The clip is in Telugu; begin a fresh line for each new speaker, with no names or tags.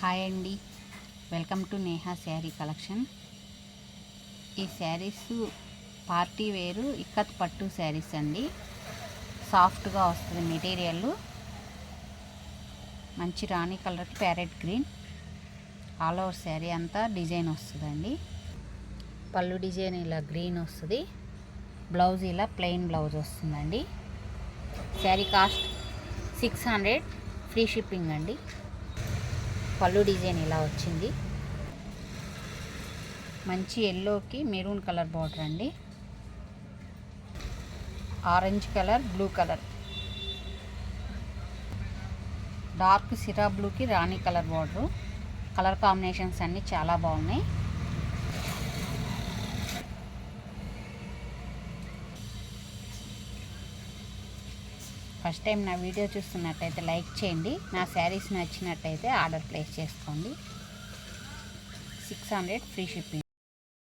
హాయ్ అండి, welcome to Neha sari collection. ఈ శారీస్ పార్టీ వేరు ఇక్కత్ పట్టు శారీస్ అండి. సాఫ్ట్గా వస్తుంది మెటీరియల్. మంచి రాణి కలర్కి parrot green all over sari అంతా డిజైన్ వస్తుందండి. పళ్ళు డిజైన్ ఇలా గ్రీన్ వస్తుంది. బ్లౌజ్ ఇలా ప్లెయిన్ బ్లౌజ్ వస్తుందండి. శారీ కాస్ట్ 600, ఫ్రీ షిప్పింగ్ అండి. పళ్ళు డిజైన్ ఇలా వచ్చింది. మంచి ఎల్లోకి మెరూన్ కలర్ బార్డర్ అండి. Orange colour, blue colour, dark సిరా బ్లూకి రాణి కలర్ బార్డరు. కలర్ కాంబినేషన్స్ అన్నీ చాలా బాగున్నాయి. ఫస్ట్ టైం నా వీడియో చూస్తున్నట్టయితే లైక్ చేయండి. నా శారీస్ నచ్చినట్టయితే ఆర్డర్ ప్లేస్ చేసుకోండి. 600, ఫ్రీ షిప్పింగ్.